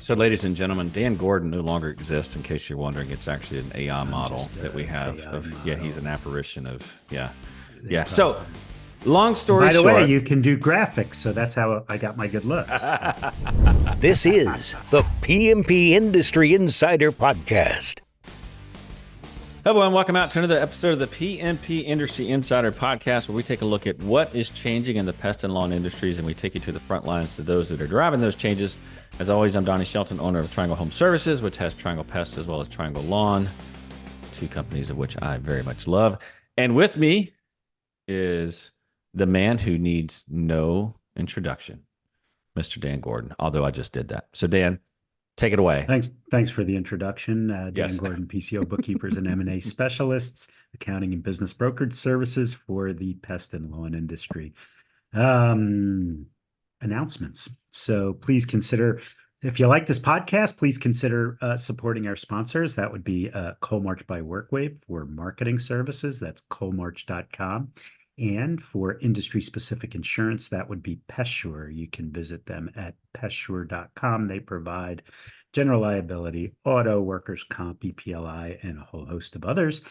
So, ladies and gentlemen, Dan Gordon no longer exists. In case you're wondering, it's actually an AI model just that we have. AI Yeah, model. he's an apparition of yeah. They So, probably- long story By the way, short, you can do graphics, so that's how I got my good looks. This is the PMP Industry Insider Podcast. hello and welcome out to another episode of the PMP Industry Insider Podcast, where we take a look at what is changing in the pest and lawn industries, and we take you to the front lines to those that are driving those changes. As always, I'm Donnie Shelton, owner of Triangle Home Services, which has Triangle Pest as well as Triangle Lawn, two companies of which I very much love. And with me is the man who needs no introduction, Mr. Dan Gordon, although I just did that. So, Dan, take it away. Thanks for the introduction. Dan Yes. Gordon, PCO Bookkeepers and M&A Specialists, accounting and business brokerage services for the pest and lawn industry. Announcements. So please consider, if you like this podcast, please consider supporting our sponsors. That would be Coalmarch by WorkWave for marketing services. That's coalmarch.com. And for industry-specific insurance, that would be PestSure. You can visit them at pestsure.com. They provide general liability, auto, workers' comp, EPLI, and a whole host of others.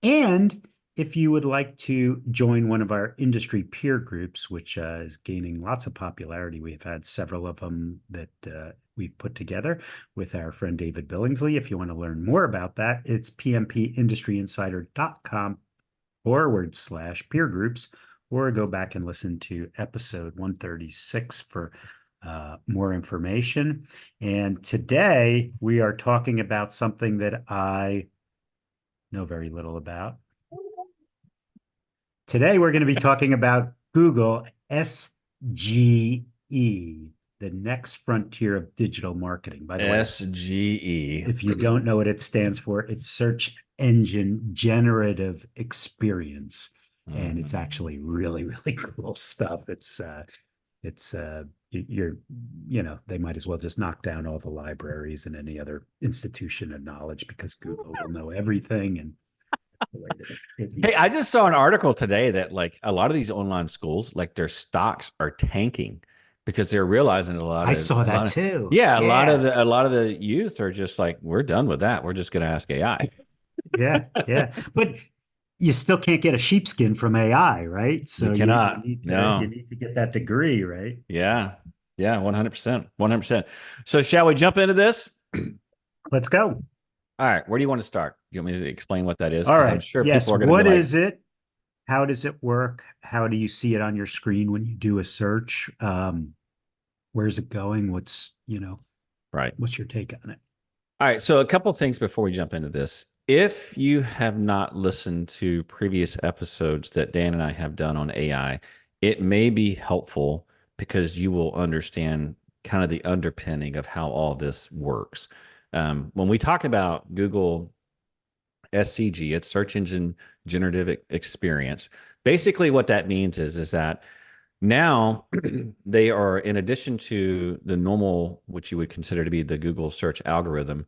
And if you would like to join one of our industry peer groups, which is gaining lots of popularity, we've had several of them that we've put together with our friend David Billingsley. If you want to learn more about that, it's pmpindustryinsider.com/peer groups, or go back and listen to episode 136 for more information. And today we are talking about something that I know very little about. Today, we're going to be talking about Google SGE, the next frontier of digital marketing. By the way, SGE. if you don't know what it stands for, it's Search Engine Generative Experience. And it's actually really, really cool stuff. They might as well just knock down all the libraries and any other institution of knowledge, because Google will know everything. And Hey, I just saw an article today that like a lot of these online schools, like their stocks are tanking because they're realizing I saw that too. Yeah, a lot of the youth are just like, we're done with that. We're just going to ask AI. Yeah. But you still can't get a sheepskin from AI, right? So You cannot. you No. need to get that degree, right? Yeah. Yeah, 100%. 100%. So shall we jump into this? Let's go. All right. Where do you want to start? You want me to explain what that is? All 'Cause right. I'm sure Yes. people are going to What be like, is it? How does it work? How do you see it on your screen when you do a search? Where's it going? right. What's your take on it? All right. So a couple things before we jump into this. If you have not listened to previous episodes that Dan and I have done on AI, it may be helpful because you will understand kind of the underpinning of how all this works. When we talk about Google SCG, it's Search Engine Generative Experience. Basically, what that means is that now they are, in addition to the normal, which you would consider to be the Google search algorithm,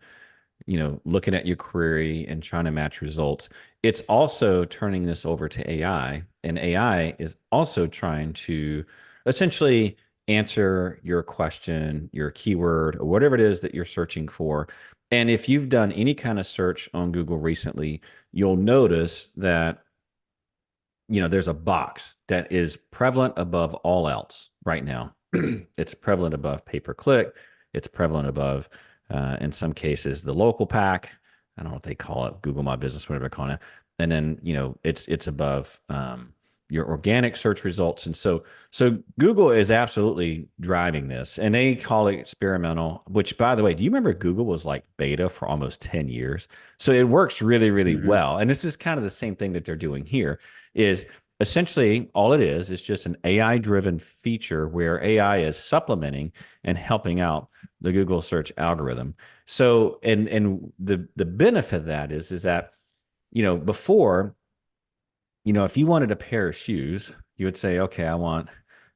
looking at your query and trying to match results, it's also turning this over to AI, and AI is also trying to essentially answer your question, your keyword, or whatever it is that you're searching for. And if you've done any kind of search on Google recently, you'll notice that there's a box that is prevalent above all else right now. It's prevalent above pay-per-click. It's prevalent above, in some cases, the local pack. I don't know what they call it, Google My Business, whatever they're calling it. And then, it's above your organic search results. And so Google is absolutely driving this, and they call it experimental, which, by the way, do you remember Google was like beta for almost 10 years? So it works really, really well. And this is kind of the same thing that they're doing here. Is essentially all it is just an AI-driven feature where AI is supplementing and helping out the Google search algorithm. So, and the benefit of that is that, before, if you wanted a pair of shoes, you would say, okay, I want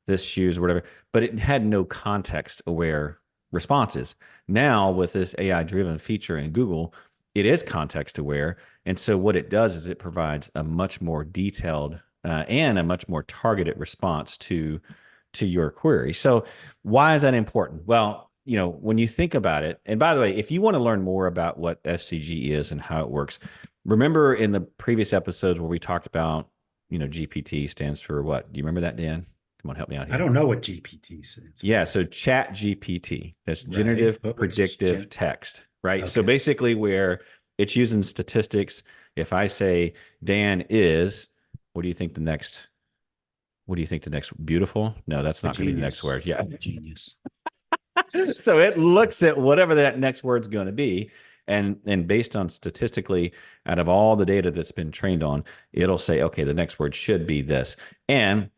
this shoes or whatever, but it had no context-aware responses. Now, with this AI-driven feature in Google, it is context-aware. And so what it does is it provides a much more detailed and a much more targeted response to your query. So why is that important? Well, when you think about it, and by the way, if you want to learn more about what SCG is and how it works, remember in the previous episodes where we talked about, GPT stands for what? Do you remember that, Dan? Come on, help me out I here. don't know what GPT stands for. Yeah, so Chat GPT, that's Right. generative predictive text, right? So Okay. basically where it's using statistics. If I say Dan is, what do you think the next beautiful? No, that's A not going to be the next genius. word. Yeah. A genius. So it looks at whatever that next word's going to be, and based on statistically out of all the data that's been trained on, it'll say, okay, the next word should be this. And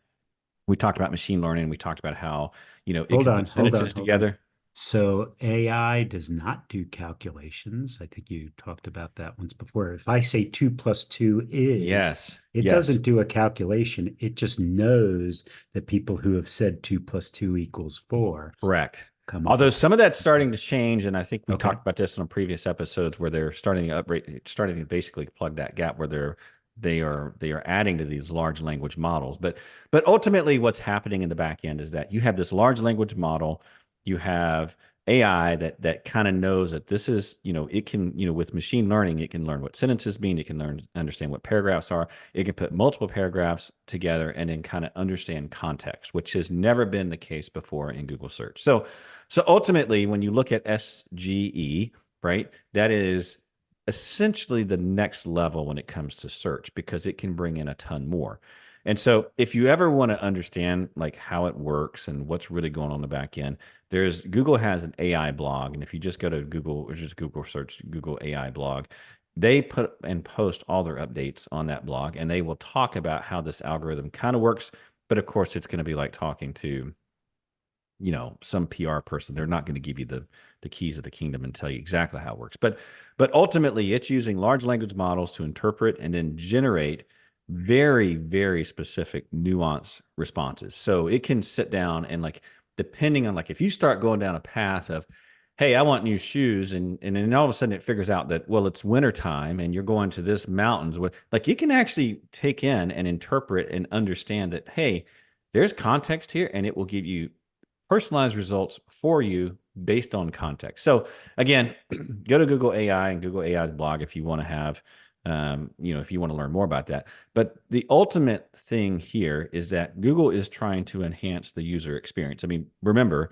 we talked about machine learning. We talked about how, it Hold can on, put hold on, sentences hold on. together. So AI does not do calculations. I think you talked about that once before. If I say 2 + 2 is, Yes. it Yes. doesn't do a calculation. It just knows that people who have said 2 + 2 = 4 Correct. come up Although with. some of that's starting to change, and I think we Okay. talked about this on previous episodes where they're starting to basically plug that gap where they are adding to these large language models. But ultimately, what's happening in the back end is that you have this large language model, you have AI that kind of knows that this is, it can, with machine learning, it can learn what sentences mean, it can understand what paragraphs are, it can put multiple paragraphs together and then kind of understand context, which has never been the case before in Google search. So ultimately, when you look at SGE, right, that is essentially the next level when it comes to search because it can bring in a ton more. And so if you ever want to understand like how it works and what's really going on in the back end, Google has an AI blog. And if you just go to Google or just Google search Google AI blog, they put and post all their updates on that blog and they will talk about how this algorithm kind of works. But of course, it's going to be like talking to some PR person. They're not going to give you the keys of the kingdom and tell you exactly how it works. But ultimately, it's using large language models to interpret and then generate very, very specific nuanced responses. So it can sit down and like, depending on like if you start going down a path of, hey, I want new shoes, and then all of a sudden it figures out that, well, it's wintertime and you're going to this mountains, like it can actually take in and interpret and understand that, hey, there's context here, and it will give you personalized results for you based on context. So again, go to Google AI and Google AI's blog if you want to have, if you want to learn more about that. But the ultimate thing here is that Google is trying to enhance the user experience. I mean, remember,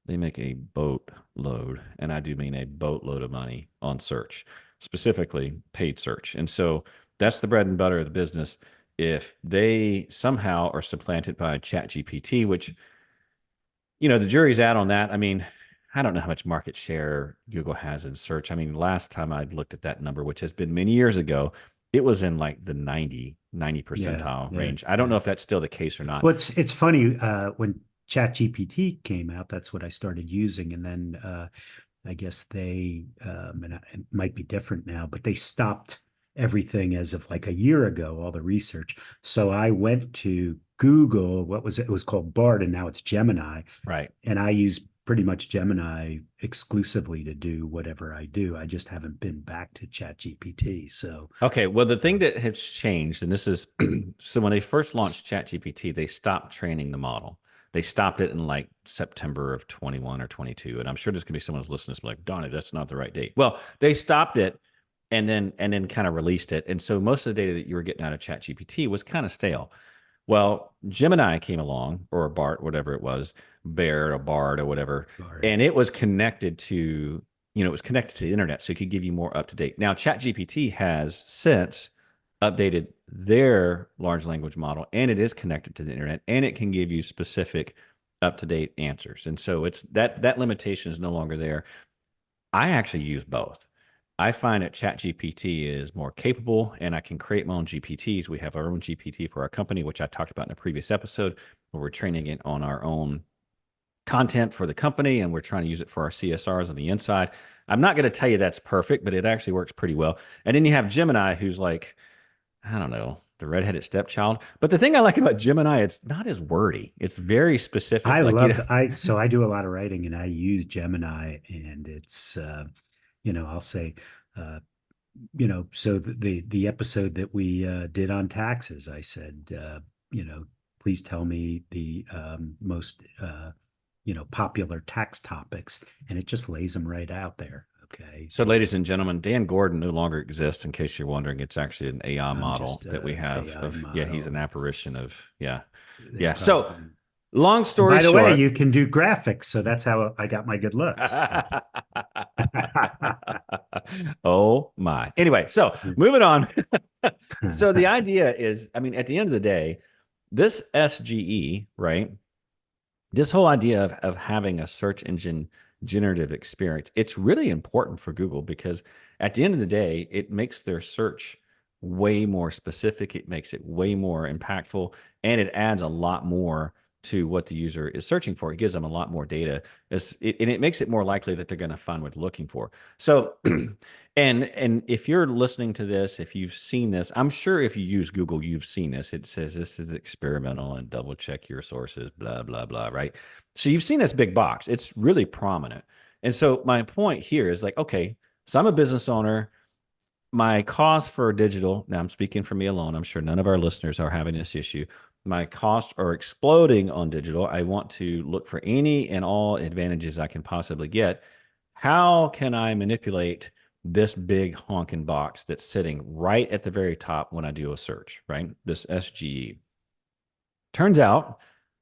they make a boatload, and I do mean a boatload of money on search, specifically paid search. And so that's the bread and butter of the business. If they somehow are supplanted by ChatGPT, which the jury's out on that. I mean, I don't know how much market share Google has in search. I mean, last time I looked at that number, which has been many years ago, it was in like the 90 Yeah. percentile Yeah. range. I don't Yeah. know if that's still the case or not. Well, it's funny, when ChatGPT came out, that's what I started using. And then I guess they, it might be different now, but they stopped everything as of like a year ago, all the research. So I went to Google, what was it? It was called Bard, and now it's Gemini. Right. And I use pretty much Gemini exclusively to do whatever I do. I just haven't been back to ChatGPT. So, Okay. Well, the thing that has changed, and this is so when they first launched ChatGPT, they stopped training the model. They stopped it in like September of 21 or 22. And I'm sure there's going to be someone who's listening to this like, Donnie, that's not the right date. Well, they stopped it and then kind of released it. And so most of the data that you were getting out of ChatGPT was kind of stale. Well, Gemini came along, or Bart, whatever it was, Bear or Bard or whatever, Bard. and it was connected to, it was connected to the internet, so it could give you more up to date. Now, ChatGPT has since updated their large language model, and it is connected to the internet, and it can give you specific up to date answers. And so it's that limitation is no longer there. I actually use both. I find that ChatGPT is more capable, and I can create my own GPTs. We have our own GPT for our company, which I talked about in a previous episode, where we're training it on our own content for the company, and we're trying to use it for our CSRs on the inside. I'm not going to tell you that's perfect, but it actually works pretty well. And then you have Gemini, who's like, I don't know, the redheaded stepchild. But the thing I like about Gemini, it's not as wordy. It's very specific. I Like, love so I do a lot of writing and I use Gemini, and it's I'll say uh so the episode that we did on taxes, I said, please tell me the most popular tax topics, and it just lays them right out there. Okay. So, ladies and gentlemen, Dan Gordon no longer exists. In case you're wondering, it's actually an AI I'm model just that we a have AI of, yeah, he's an model. apparition of, yeah. They Yeah. So, probably. long And story by the way, short, you can do graphics, so that's how I got my good looks. So. oh my. Anyway, so moving on. So the idea is, I mean, at the end of the day, this SGE, right? This whole idea of having a search engine generative experience, it's really important for Google because at the end of the day, it makes their search way more specific. It makes it way more impactful, and it adds a lot more to what the user is searching for. It gives them a lot more data, and it makes it more likely that they're going to find what they're looking for. So, and if you're listening to this, if you've seen this, I'm sure if you use Google, you've seen this. It says this is experimental and double check your sources, blah, blah, blah, right? So you've seen this big box. It's really prominent. And so my point here is like, okay, so I'm a business owner. My cost for digital, now I'm speaking for me alone. I'm sure none of our listeners are having this issue. My costs are exploding on digital. I want to look for any and all advantages I can possibly get. How can I manipulate this big honking box that's sitting right at the very top when I do a search, right? This SGE. Turns out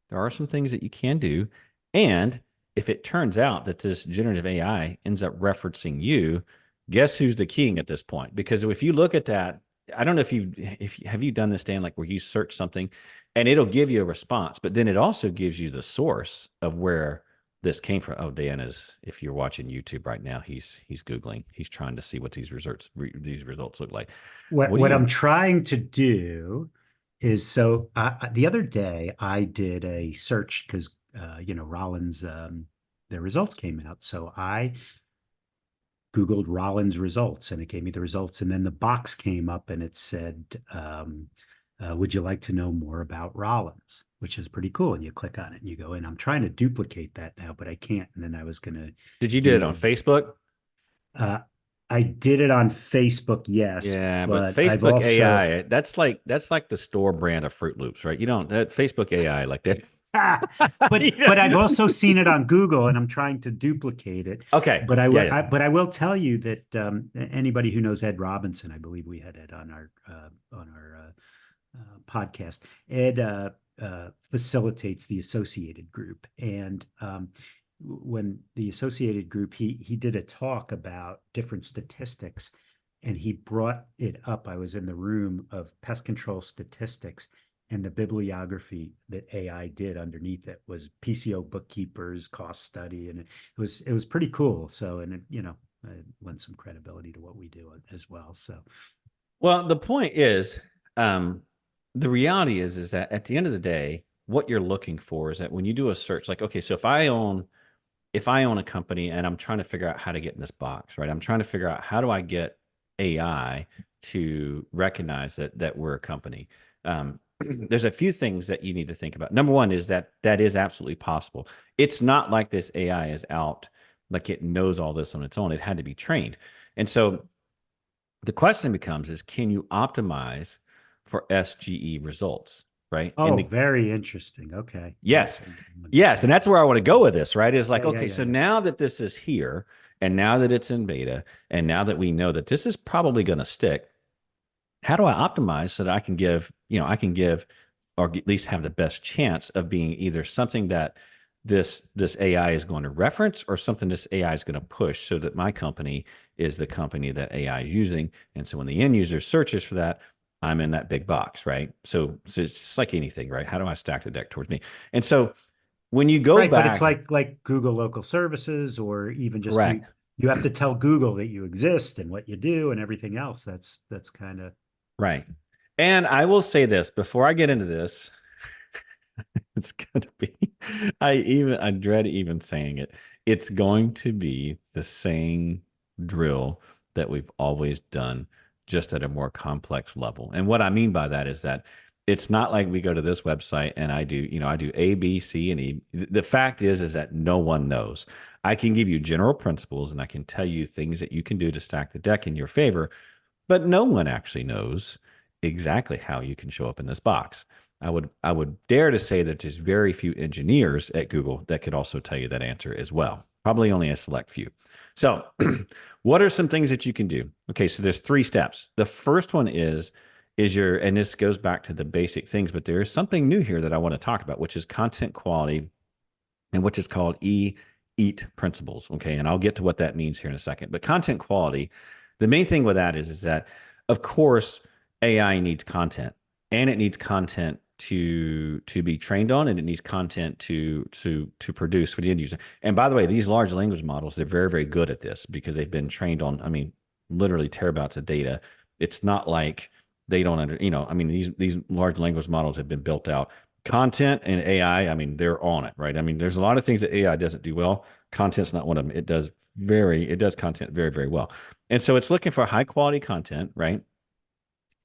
there are some things that you can do. And if it turns out that this generative AI ends up referencing you, guess who's the king at this point? Because if you look at that, I don't know if have you done this, Dan, like where you search something and it'll give you a response, but then it also gives you the source of where this came from. Oh, Dan is, if you're watching YouTube right now, he's Googling, he's trying to see what these results look like. What I'm trying to do is, so the other day I did a search because Rollins, their results came out, so I Googled Rollins results and it gave me the results, and then the box came up and it said, would you like to know more about Rollins? Which is pretty cool. And you click on it and you go in. I'm trying to duplicate that now, but I can't. And then I was going to Did you do it on Facebook? I did it on Facebook, yes. Yeah, but I've Facebook also AI, that's like the store brand of Fruit Loops, right? You don't that Facebook AI like that. but I've also seen it on Google, and I'm trying to duplicate it. Okay. But I will, Yeah. but I will tell you that anybody who knows Ed Robinson, I believe we had Ed on our podcast. Ed facilitates the Associated Group, and when the Associated Group, he did a talk about different statistics, and he brought it up. I was in the room of pest control statistics, and the bibliography that AI did underneath it was PCO Bookkeepers cost study, and it was pretty cool. So, and it lent some credibility to what we do as well. So, well, the point is, the reality is that at the end of the day, what you're looking for is that when you do a search, like, okay, so if I own a company and I'm trying to figure out how to get in this box, right? I'm trying to figure out how do I get AI to recognize that we're a company. There's a few things that you need to think about. Number one is that is absolutely possible. It's not like this AI is out, like it knows all this on its own. It had to be trained. And so the question becomes is, can you optimize for SGE results, right? oh, very interesting. Okay. Yes. Okay. Yes. And that's where I want to go with this, right? Is like, Yeah, okay, so yeah. now that this is here and now that it's in beta and now that we know that this is probably going to stick, how do I optimize so that I can give, or at least have the best chance of being either something that this AI is going to reference or something this AI is going to push so that my company is the company that AI is using. And so when the end user searches for that, I'm in that big box, right? So it's just like anything, right? How do I stack the deck towards me? And so when you go Right, but back, it's like Google local services, or even just correct. you have to tell Google that you exist and what you do and everything else. That's kind of Right. And I will say this before I get into this, it's going to be, I dread even saying it. It's going to be the same drill that we've always done, just at a more complex level. And what I mean by that is that it's not like we go to this website and I do A, B, C, and E. The fact is that no one knows. I can give you general principles and I can tell you things that you can do to stack the deck in your favor, but no one actually knows exactly how you can show up in this box. I would dare to say that there's very few engineers at Google that could also tell you that answer as well. Probably only a select few. So, what are some things that you can do? Okay, so there's 3 steps. The first one is your, and this goes back to the basic things, but there is something new here that I want to talk about, which is content quality and which is called EAT principles. Okay, and I'll get to what that means here in a second. But content quality, the main thing with that is that, of course, AI needs content, and it needs content to be trained on, and it needs content to produce for the end user. And by the way, these large language models, they're very, very good at this because they've been trained on, I mean, literally terabytes of data. It's not like they don't I mean, these large language models have been built out. Content and AI, I mean, they're on it, right? I mean, there's a lot of things that AI doesn't do well. Content's not one of them. It does content very, very well. And so it's looking for high quality content, right?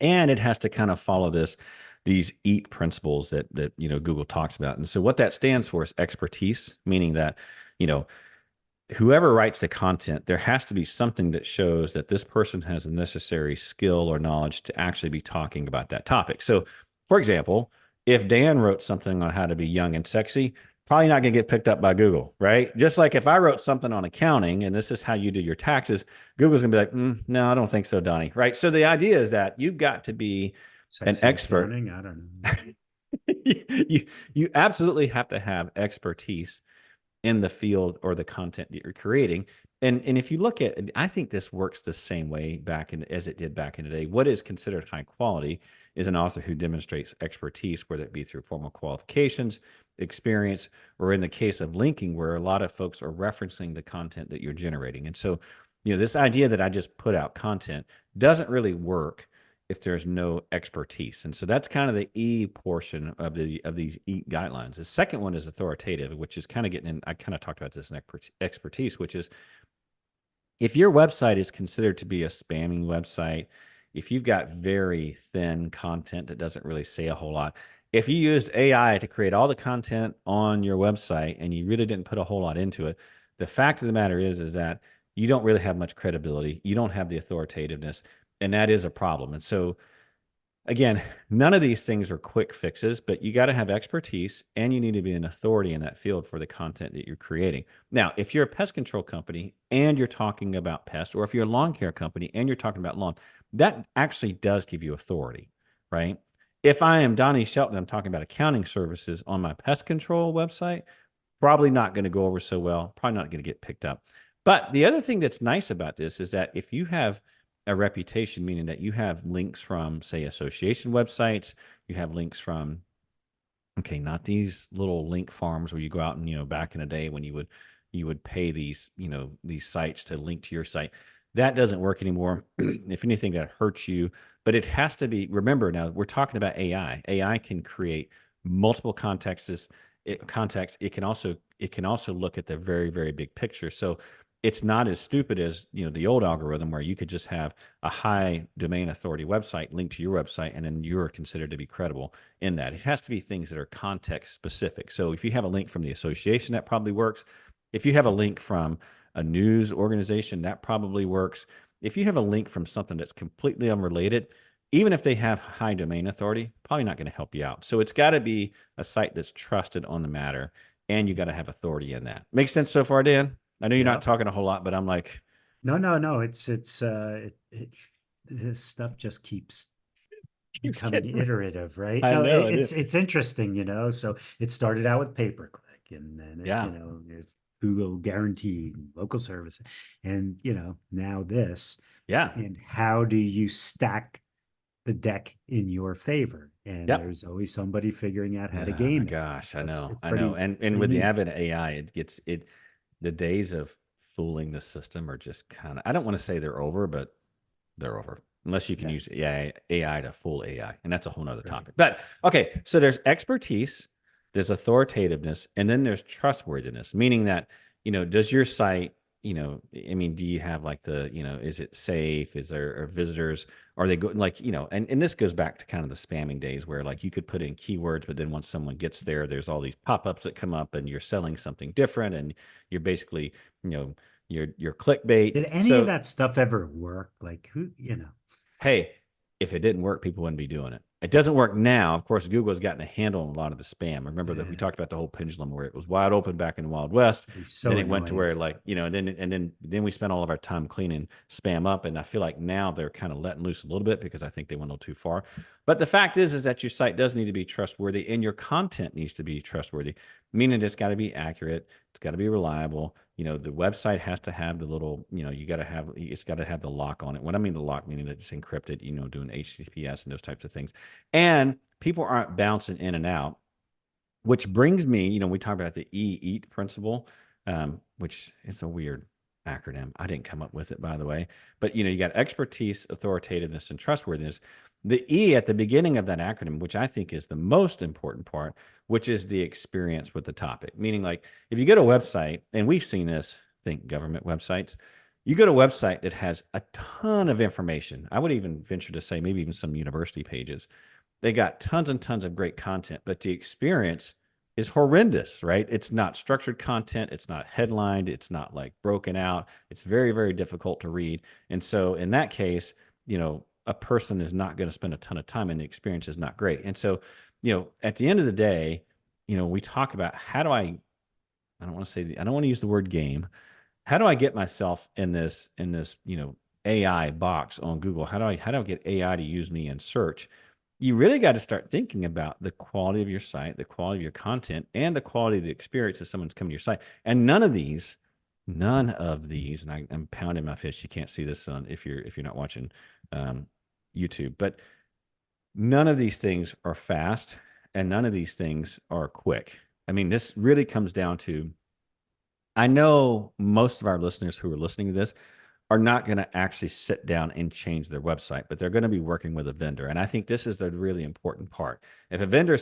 And it has to kind of follow these EAT principles that Google talks about. And so what that stands for is expertise, meaning that, you know, whoever writes the content, there has to be something that shows that this person has the necessary skill or knowledge to actually be talking about that topic. So, for example, if Dan wrote something on how to be young and sexy, probably not going to get picked up by Google, right? Just like if I wrote something on accounting and this is how you do your taxes, Google's going to be like, no, I don't think so, Donnie, right? So the idea is that you've got to be an Sexy expert. accounting, I don't know. you absolutely have to have expertise in the field or the content that you're creating. And if you look at, I think this works the same way as it did back in the day. What is considered high quality is an author who demonstrates expertise, whether it be through formal qualifications, experience, or in the case of linking, where a lot of folks are referencing the content that you're generating. And so, this idea that I just put out content doesn't really work if there's no expertise. And so that's kind of the E portion of these EAT guidelines. The second one is authoritative, which is kind of getting in, I kind of talked about this in expertise, which is if your website is considered to be a spamming website, if you've got very thin content that doesn't really say a whole lot, if you used AI to create all the content on your website and you really didn't put a whole lot into it, the fact of the matter is that you don't really have much credibility. You don't have the authoritativeness, and that is a problem. And so, again, none of these things are quick fixes, but you got to have expertise and you need to be an authority in that field for the content that you're creating. Now, if you're a pest control company and you're talking about pest, or if you're a lawn care company and you're talking about lawn, that actually does give you authority, right? If I am Donnie Shelton, I'm talking about accounting services on my pest control website, probably not going to go over so well, probably not going to get picked up. But the other thing that's nice about this is that if you have a reputation, meaning that you have links from, say, association websites, you have links from, okay, not these little link farms where you go out and, back in the day when you would pay these sites to link to your site. That doesn't work anymore. If anything, that hurts you. But it has to be, remember now, we're talking about AI. AI can create multiple contexts. It can also look at the very, very big picture. So it's not as stupid as the old algorithm where you could just have a high domain authority website linked to your website and then you're considered to be credible in that. It has to be things that are context specific. So if you have a link from the association, that probably works. If you have a link from a news organization, that probably works. If you have a link from something that's completely unrelated, even if they have high domain authority, probably not going to help you out. So it's got to be a site that's trusted on the matter, and you got to have authority in that. Makes sense so far, Dan? I know you're not talking a whole lot, but I'm like, No. This stuff just keeps becoming iterative, right? I No, know it's interesting, So it started out with pay-per-click, and then it's Google guaranteed local service, and now this. Yeah. And how do you stack the deck in your favor? And there's always somebody figuring out how to game it. Gosh, I know. Pretty, And with the advent of AI, the days of fooling the system are just kind of, I don't want to say they're over, but they're over. Unless you can use AI to fool AI. And that's a whole nother topic. But okay, so there's expertise, there's authoritativeness, and then there's trustworthiness, meaning that, does your site, I mean, do you have like is it safe? Is there visitors? Are they good? Like, and this goes back to kind of the spamming days where like you could put in keywords, but then once someone gets there, there's all these pop-ups that come up and you're selling something different and you're basically, you're clickbait. Did any of that stuff ever work? Like who, Hey, if it didn't work, people wouldn't be doing it. It doesn't work now. Of course, Google has gotten a handle on a lot of the spam. Remember that we talked about the whole pendulum where it was wide open back in the Wild West. So then it went to annoying. where like, then we spent all of our time cleaning spam up. And I feel like now they're kind of letting loose a little bit because I think they went a little too far. But the fact is that your site does need to be trustworthy and your content needs to be trustworthy, meaning it's got to be accurate. It's got to be reliable. The website has to have the little, it's got to have the lock on it. When I mean the lock, meaning that it's encrypted, doing HTTPS and those types of things. And people aren't bouncing in and out, which brings me, we talk about the EAT principle, which is a weird acronym. I didn't come up with it, by the way. But, you got expertise, authoritativeness, and trustworthiness. The E at the beginning of that acronym, which I think is the most important part, which is the experience with the topic. Meaning, like, if you go to a website, and we've seen this, think government websites, you go to a website that has a ton of information. I would even venture to say maybe even some university pages. They got tons and tons of great content, but the experience is horrendous, right? It's not structured content. It's not headlined. It's not like broken out. It's very, very difficult to read. And so in that case, a person is not going to spend a ton of time and the experience is not great. And so, at the end of the day, we talk about how do I don't want to use the word game. How do I get myself in this, AI box on Google? How do I get AI to use me in search? You really got to start thinking about the quality of your site, the quality of your content, and the quality of the experience if someone's coming to your site. And none of these, and I'm pounding my fist. You can't see this on if you're not watching YouTube, but none of these things are fast and none of these things are quick. I mean, this really comes down to, I know most of our listeners who are listening to this are not going to actually sit down and change their website, but they're going to be working with a vendor. And I think this is the really important part. If a vendor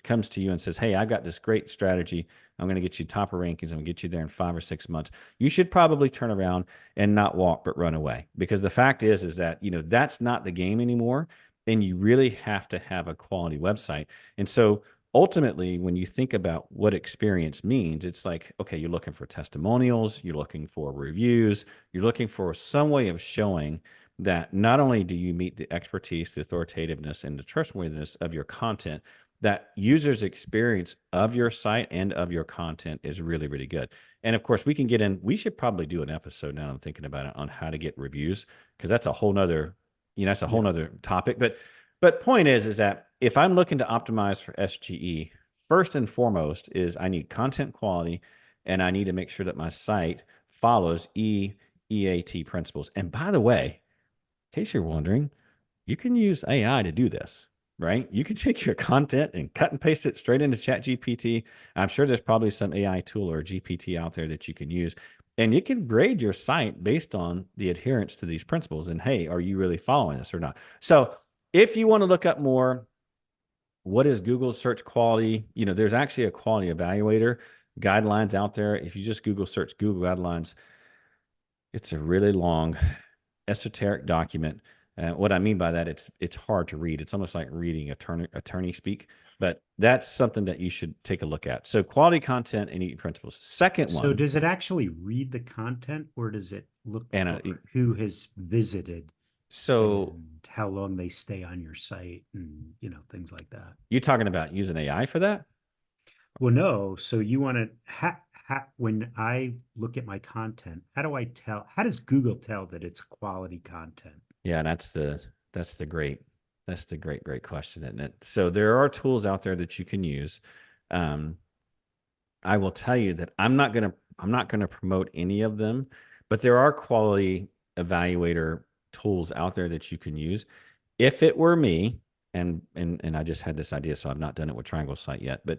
comes to you and says, hey, I've got this great strategy, I'm going to get you top of rankings, I'm going to get you there in 5 or 6 months, you should probably turn around and not walk, but run away. Because the fact is that, that's not the game anymore. And you really have to have a quality website. And so ultimately, when you think about what experience means, it's like, okay, you're looking for testimonials, you're looking for reviews, you're looking for some way of showing that not only do you meet the expertise, the authoritativeness, and the trustworthiness of your content, that users' experience of your site and of your content is really, really good. And of course, we should probably do an episode now I'm thinking about it on how to get reviews, because that's a whole nother, nother topic. But point is that if I'm looking to optimize for SGE, first and foremost is I need content quality and I need to make sure that my site follows EAT principles. And by the way, in case you're wondering, you can use AI to do this, right? You can take your content and cut and paste it straight into ChatGPT. I'm sure there's probably some AI tool or GPT out there that you can use. And you can grade your site based on the adherence to these principles. And hey, are you really following this or not? So if you want to look up more, what is Google search quality? There's actually a quality evaluator guidelines out there. If you just Google search Google guidelines, it's a really long, esoteric document. What I mean by that, it's hard to read. It's almost like reading attorney speak, but that's something that you should take a look at. So quality content and EAT principles. Second one. So does it actually read the content, or does it look for who has visited? So how long they stay on your site and, things like that. You talking about using AI for that? Well, no. So you want to, when I look at my content, how does Google tell that it's quality content? Yeah, that's the great question, isn't it? So there are tools out there that you can use. I will tell you that I'm not going to promote any of them, but there are quality evaluator tools out there that you can use. If it were me, and I just had this idea, so I've not done it with Triangle Site yet, but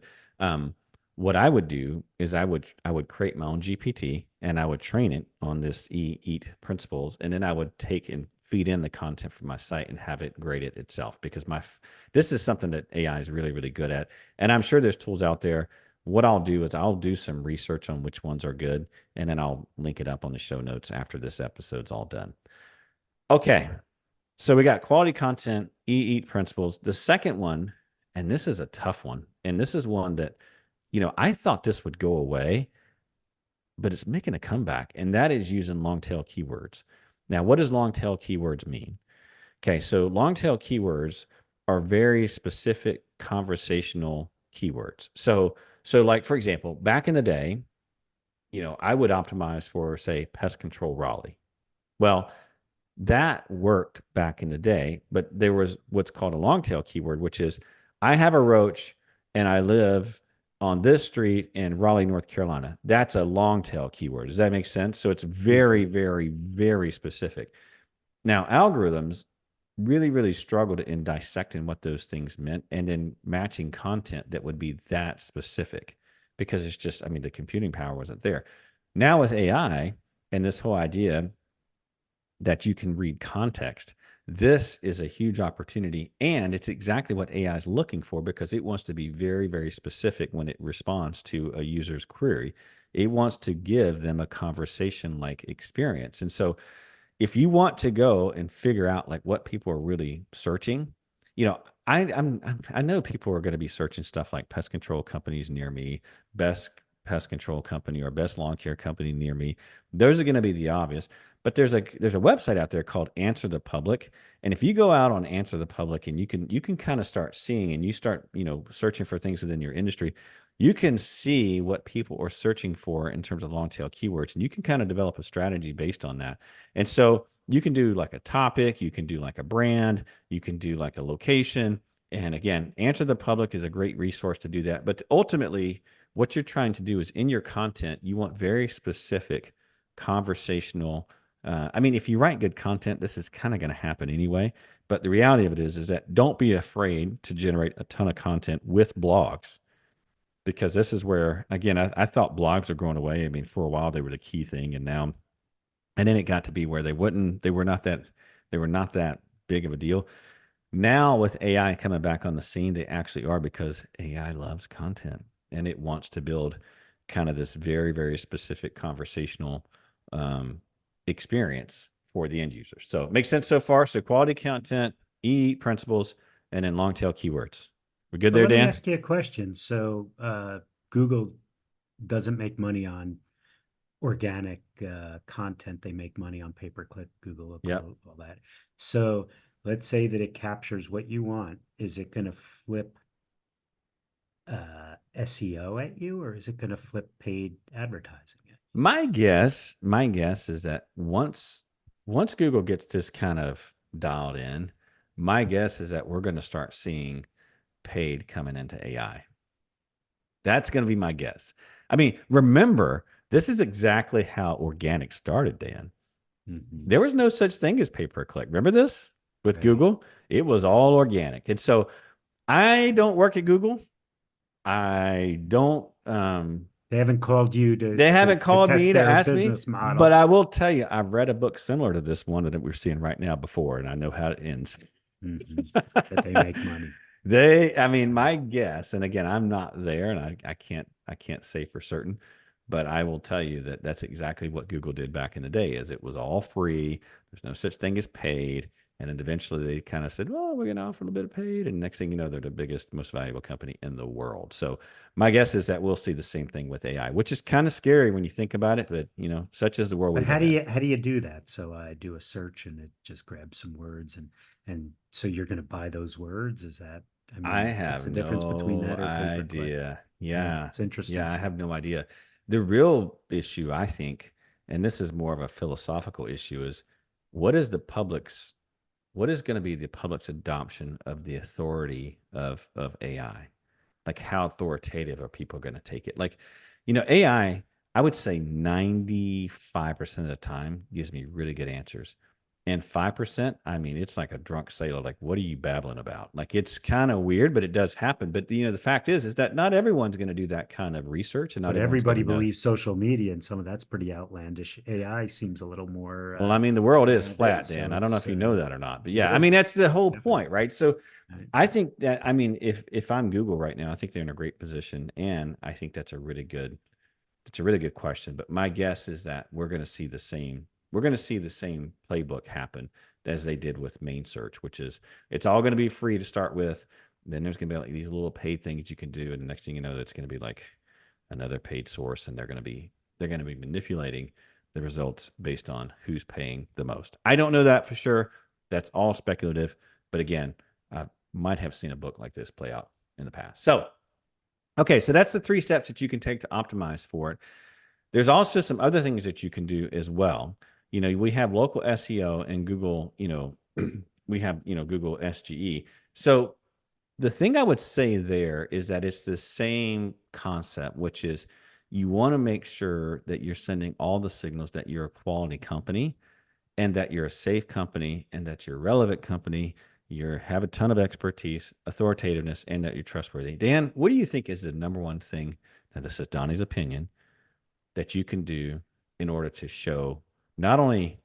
what I would do is I would create my own GPT and I would train it on this EAT principles, and then I would take and feed in the content from my site and have it grade it itself, because this is something that AI is really, really good at. And I'm sure there's tools out there. What I'll do is I'll do some research on which ones are good, and then I'll link it up on the show notes after this episode's all done. Okay, so we got quality content, EAT principles. The second one, and this is a tough one, and this is one that, I thought this would go away, but it's making a comeback, and that is using long tail keywords. Now, what does long tail keywords mean? Okay, so long tail keywords are very specific conversational keywords. So like for example, back in the day, I would optimize for say pest control Raleigh. Well, that worked back in the day, but there was what's called a long tail keyword, which is I have a roach and I live on this street in Raleigh, North Carolina. That's a long tail keyword. Does that make sense? So it's very, Mhm. very, very specific. Now, algorithms really, really struggled in dissecting what those things meant and then matching content that would be that specific because it's just, I mean, the computing power wasn't there. Now with AI and this whole idea that you can read context, this is a huge opportunity. And it's exactly what AI is looking for because it wants to be very, very specific when it responds to a user's query. It wants to give them a conversation like experience. And so if you want to go and figure out like what people are really searching, I know people are going to be searching stuff like pest control companies near me, best pest control company or best lawn care company near me. Those are going to be the obvious. But there's a website out there called Answer the Public, and if you go out on Answer the Public and you can kind of start seeing and you start searching for things within your industry, you can see what people are searching for in terms of long tail keywords, and you can kind of develop a strategy based on that. And so you can do like a topic, you can do like a brand, you can do like a location. And again, Answer the Public is a great resource to do that. But ultimately, what you're trying to do is in your content, you want very specific conversational. I mean, if you write good content, this is kind of going to happen anyway. But the reality of it is that don't be afraid to generate a ton of content with blogs because this is where, again, I thought blogs are going away. I mean, for a while they were the key thing, and then it got to be where they were not that big of a deal. Now with AI coming back on the scene, they actually are because AI loves content and it wants to build kind of this very, very specific conversational um, experience for the end user. So it makes sense so far. So quality content, E principles, and then long tail keywords. We're good But there, let me Dan? ask you a question. So, Google doesn't make money on organic content. They make money on pay-per-click, Google a Yep. quote, all that. So let's say that it captures what you want. Is it going to flip SEO at you, or is it going to flip paid advertising at you? My guess is that once Google gets this kind of dialed in, my guess is that we're going to start seeing paid coming into AI. That's going to be my guess. I mean, remember, this is exactly how organic started, Dan. Mm-hmm. There was no such thing as pay per click. Remember this with Right. Google? It was all organic. And so I don't work at Google. I don't They haven't called you to They haven't called test me to their ask me, business but model. I will tell you, I've read a book similar to this one that we're seeing right now before, and I know how it ends. Mm-hmm. That they make money. I mean, my guess, and again, I'm not there, and I can't say for certain, but I will tell you that that's exactly what Google did back in the day. Is it was all free. There's no such thing as paid, and then eventually they kind of said, "Well, we're going to offer a little bit of paid," and next thing you know, they're the biggest, most valuable company in the world. So my guess is that we'll see the same thing with AI, which is kind of scary when you think about it, but such is the world we But live in. how do you do that? So I do a search and it just grabs some words, and so you're going to buy those words? Is that, I I mean, what's have the difference between no that or pay per click? idea. Yeah, Yeah. it's interesting. Yeah, I have no idea. The real issue, I think, and this is more of a philosophical issue, is what is the public's what is going to be the public's adoption of the authority of AI? Like how authoritative are people going to take it? Like, AI, I would say 95% of the time gives me really good answers. And 5%, I mean, it's like a drunk sailor. Like, what are you babbling about? Like, it's kind of weird, but it does happen. But the fact is that not everyone's going to do that kind of research, and not But everyone's going everybody to know. believes social media, and some of that's pretty outlandish. AI seems a little more Well, I mean, the world is grounded, flat, so Dan. I don't know if you know that or not, but it yeah, I mean, is that's the whole definitely point, right? So, right. I think that, I mean, if I'm Google right now, I think they're in a great position, and I think that's a really good question. But my guess is that we're going to see the same playbook happen as they did with main search, which is it's all going to be free to start with. Then there's going to be like these little paid things you can do, and the next thing you know, that's going to be like another paid source, and they're going to be manipulating the results based on who's paying the most. I don't know that for sure. That's all speculative. But again, I might have seen a book like this play out in the past. So, okay, so that's the 3 steps that you can take to optimize for it. There's also some other things that you can do as well. We have local SEO and Google, we have, Google SGE. So the thing I would say there is that it's the same concept, which is you want to make sure that you're sending all the signals that you're a quality company and that you're a safe company and that you're a relevant company. You have a ton of expertise, authoritativeness, and that you're trustworthy. Dan, what do you think is the number one thing? Now, this is Donnie's opinion, that you can do in order to show not only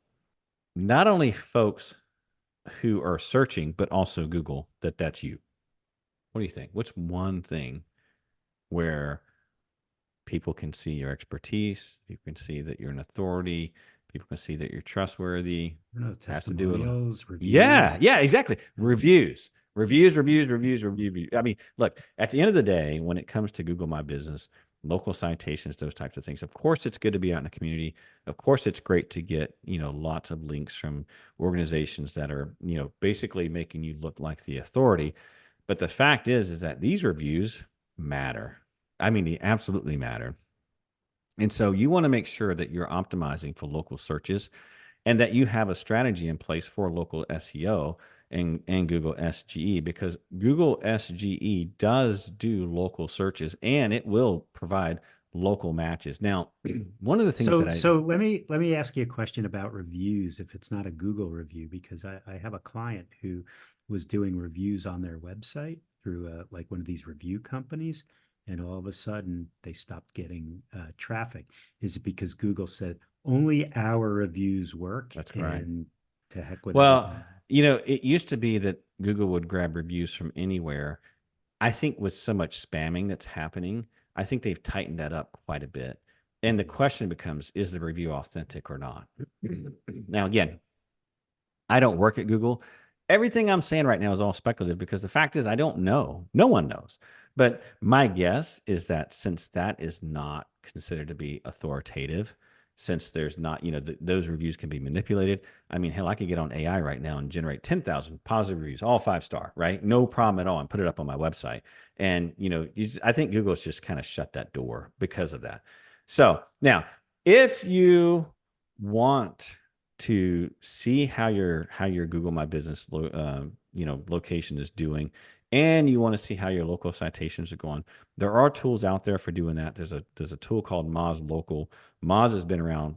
folks who are searching, but also Google that that's you? What do you think? What's one thing where people can see your expertise, people can see that you're an authority, people can see that you're trustworthy? I don't know, Has to do with testimonials, yeah, reviews. yeah, exactly. Reviews. Reviews. I mean, look, at the end of the day, when it comes to Google My Business, local citations, those types of things, of course, it's good to be out in the community. Of course, it's great to get, lots of links from organizations that are, basically making you look like the authority. But the fact is that these reviews matter. I mean, they absolutely matter. And so you want to make sure that you're optimizing for local searches and that you have a strategy in place for local SEO and Google SGE, because Google SGE does do local searches and it will provide local matches. Now, one of the things that So let me ask you a question about reviews, if it's not a Google review, because I have a client who was doing reviews on their website through like one of these review companies, and all of a sudden they stopped getting traffic. Is it because Google said only our reviews work, that's correct. and to heck with Well, everything? it used to be that Google would grab reviews from anywhere. I think with so much spamming that's happening, I think they've tightened that up quite a bit. And the question becomes, is the review authentic or not? Now, again, I don't work at Google. Everything I'm saying right now is all speculative because the fact is I don't know. No one knows. But my guess is that since that is not considered to be authoritative, since there's not, those reviews can be manipulated. I mean, hell, I could get on AI right now and generate 10,000 positive reviews, all 5-star, right? No problem at all, and put it up on my website. And, I think Google's just kind of shut that door because of that. So now, if you want to see how your Google My Business location is doing, and you want to see how your local citations are going, there are tools out there for doing that. There's a tool called Moz Local. Moz has been around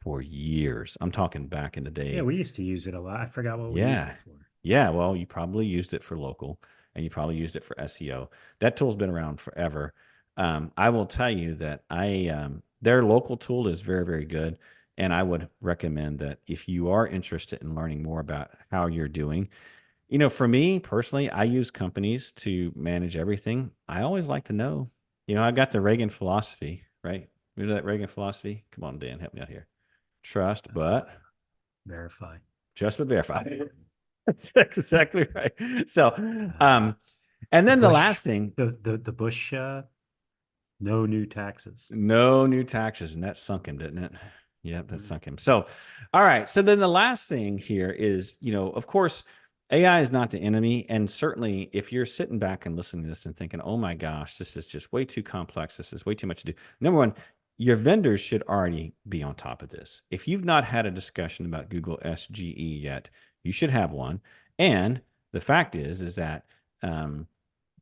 for years. I'm talking back in the day. Yeah, we used to use it a lot. I forgot what we used Yeah. it for. Yeah. Well, you probably used it for local and you probably used it for SEO. That tool's been around forever. I will tell you that their local tool is very, very good. And I would recommend that if you are interested in learning more about how you're doing, for me personally, I use companies to manage everything. I always like to know, I got the Reagan philosophy, right? Remember that Reagan philosophy? Come on, Dan, help me out here. Trust, but Verify. just but verify. That's exactly right. So, and then the Bush, last thing, the Bush, no new taxes. no new taxes, and that sunk him, didn't it? Yep, that sunk him. So, all right. So then the last thing here is, of course, AI is not the enemy. And certainly if you're sitting back and listening to this and thinking, oh my gosh, this is just way too complex. This is way too much to do. Number one, your vendors should already be on top of this. If you've not had a discussion about Google SGE yet, you should have one. And the fact is that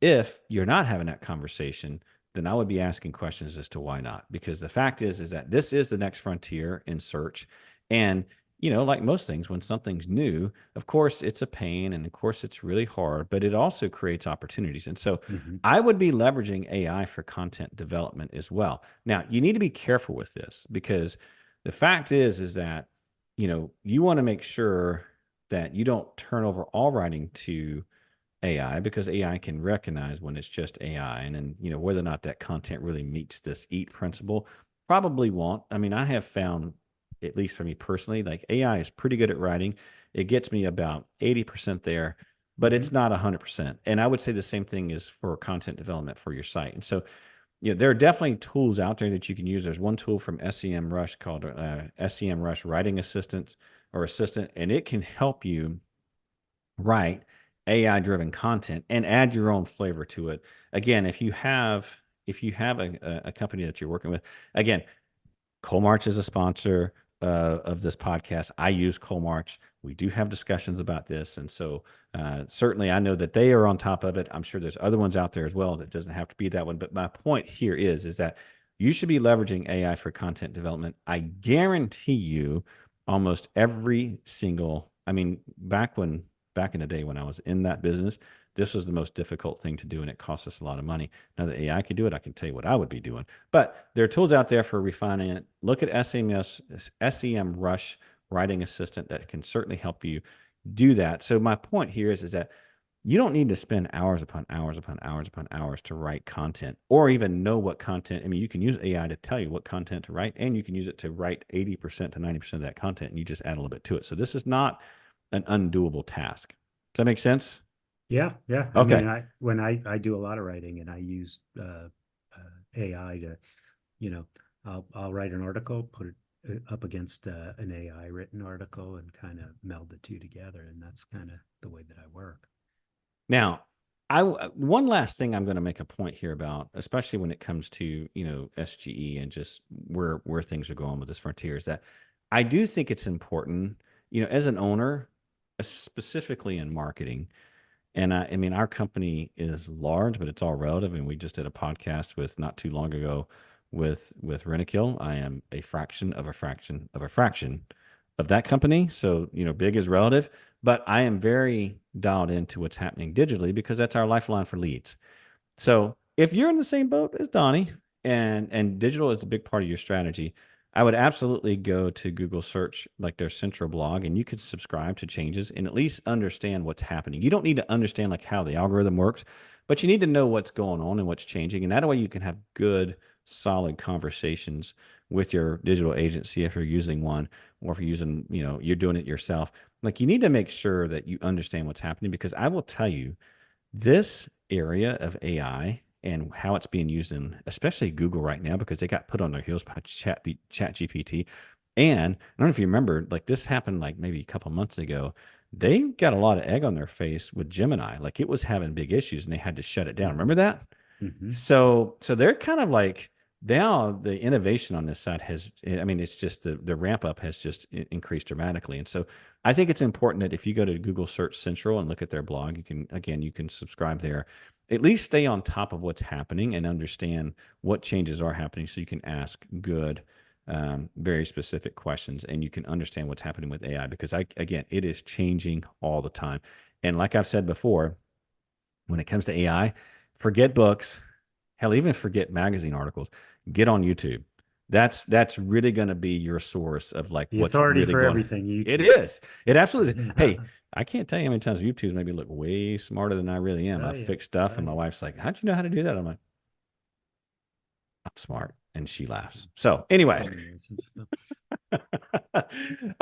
if you're not having that conversation, then I would be asking questions as to why not. Because the fact is that this is the next frontier in search. And, like most things, when something's new, of course, it's a pain and of course, it's really hard, but it also creates opportunities. And so I would be leveraging AI for content development as well. Now, you need to be careful with this because the fact is that, you want to make sure that you don't turn over all writing to AI, because AI can recognize when it's just AI, and then whether or not that content really meets this EAT principle probably won't. I mean, I have found, at least for me personally, like AI is pretty good at writing. It gets me about 80% there, but it's not 100%. And I would say the same thing is for content development for your site. And so there are definitely tools out there that you can use. There's one tool from SEM Rush called SEM Rush Writing Assistant, and it can help you write AI driven content and add your own flavor to it. Again, if you have a company that you're working with, again, Coalmarch is a sponsor of this podcast. I use Coalmarch. We do have discussions about this. And so certainly I know that they are on top of it. I'm sure there's other ones out there as well. That doesn't have to be that one. But my point here is that you should be leveraging AI for content development. I guarantee you almost every single, I mean, back in the day when I was in that business, this was the most difficult thing to do, and it cost us a lot of money. Now that AI can do it, I can tell you what I would be doing. But there are tools out there for refining it. Look at SEM Rush Writing Assistant that can certainly help you do that. So my point here is that you don't need to spend hours upon hours upon hours upon hours to write content or even know what content. I mean, you can use AI to tell you what content to write, and you can use it to write 80% to 90% of that content, and you just add a little bit to it. So this is not an undoable task. Does that make sense? Yeah, yeah. I Okay. mean, when I do a lot of writing and I use AI to, I'll write an article, put it up against an AI written article, and kind of meld the two together, and that's kind of the way that I work. Now, one last thing I'm going to make a point here about, especially when it comes to SGE and just where things are going with this frontier, is that I do think it's important, as an owner, specifically in marketing. And I mean, our company is large, but it's all relative. And we just did a podcast with not too long ago with Rentokil. I am a fraction of a fraction of a fraction of that company. So, big is relative, but I am very dialed into what's happening digitally because that's our lifeline for leads. So if you're in the same boat as Donnie and digital is a big part of your strategy, I would absolutely go to Google search like their central blog, and you could subscribe to changes and at least understand what's happening. You don't need to understand like how the algorithm works, but you need to know what's going on and what's changing. And that way you can have good, solid conversations with your digital agency if you're using one, or if you're using, you're doing it yourself. Like you need to make sure that you understand what's happening, because I will tell you, this area of AI and how it's being used in especially Google right now, because they got put on their heels by Chat GPT. And I don't know if you remember, like this happened like maybe a couple months ago. They got a lot of egg on their face with Gemini. Like it was having big issues and they had to shut it down. Remember that? Mm-hmm. So they're kind of like, now the innovation on this side has, I mean, it's just the ramp up has just increased dramatically. And so I think it's important that if you go to Google Search Central and look at their blog, you can subscribe there, at least stay on top of what's happening and understand what changes are happening, so you can ask good, very specific questions, and you can understand what's happening with AI, because again, it is changing all the time. And like I've said before, when it comes to AI, forget books, hell, even forget magazine articles, get on YouTube. That's really going to be your source of like The what's authority really for going. everything. It YouTube. is. It absolutely is. Hey, I can't tell you how many times YouTube's made me look way smarter than I really am. Oh, I yeah. fix stuff, Oh, and my yeah. wife's like, "How'd you know how to do that?" I'm like, "I'm smart," and she laughs. So anyway,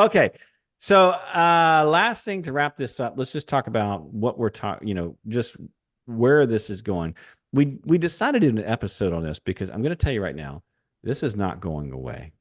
okay. So last thing to wrap this up, let's just talk about what we're talking, just where this is going. We decided to do an episode on this because I'm going to tell you right now, this is not going away.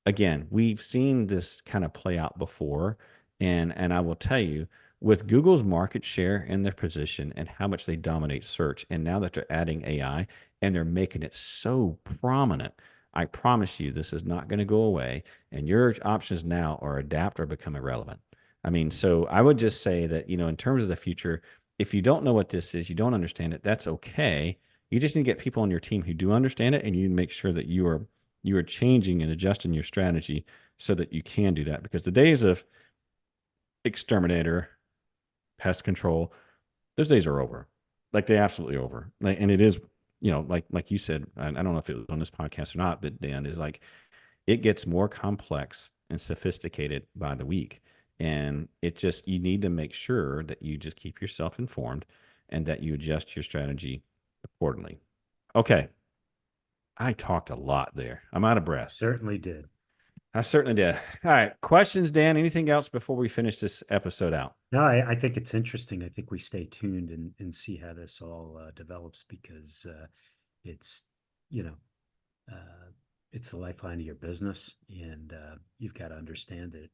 Again, we've seen this kind of play out before, and I will tell you, with Google's market share and their position and how much they dominate search, and now that they're adding AI and they're making it so prominent, I promise you this is not going to go away, and your options now are adapt or become irrelevant. I mean, so I would just say that, in terms of the future, if you don't know what this is, you don't understand it, that's okay. You just need to get people on your team who do understand it, and you make sure that you are changing and adjusting your strategy so that you can do that, because the days of exterminator, pest control, those days are over. Like they absolutely over. Like, and it is, like you said, I don't know if it was on this podcast or not, but Dan, is like it gets more complex and sophisticated by the week. And you need to make sure that you just keep yourself informed and that you adjust your strategy accordingly. Okay. I talked a lot there. I'm out of breath. Certainly did. I certainly did. All right. Questions, Dan? Anything else before we finish this episode out? No, I think it's interesting. I think we stay tuned and see how this all develops, because it's it's the lifeline of your business, and you've got to understand it.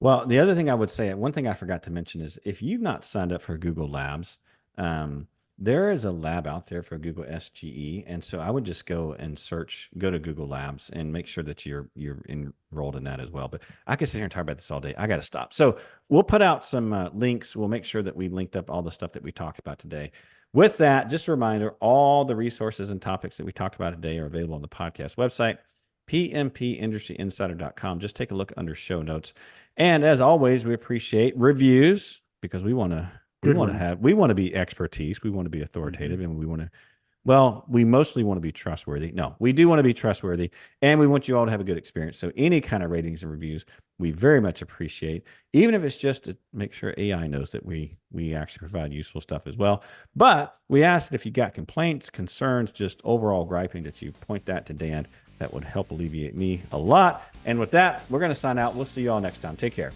Well, the other thing I would say, one thing I forgot to mention is if you've not signed up for Google Labs, there is a lab out there for Google SGE, and so I would just go and go to Google Labs and make sure that you're enrolled in that as well. But I could sit here and talk about this all day. I got to stop. So we'll put out some links. We'll make sure that we linked up all the stuff that we talked about today. With that, just a reminder, all the resources and topics that we talked about today are available on the podcast website, pmpindustryinsider.com. Just take a look under show notes. And as always, we appreciate reviews because we want to be expertise. We want to be authoritative, and we mostly want to be trustworthy. No, we do want to be trustworthy, and we want you all to have a good experience. So any kind of ratings and reviews, we very much appreciate, even if it's just to make sure AI knows that we actually provide useful stuff as well. But we ask that if you got complaints, concerns, just overall griping, that you point that to Dan. That would help alleviate me a lot. And with that, we're going to sign out. We'll see you all next time. Take care.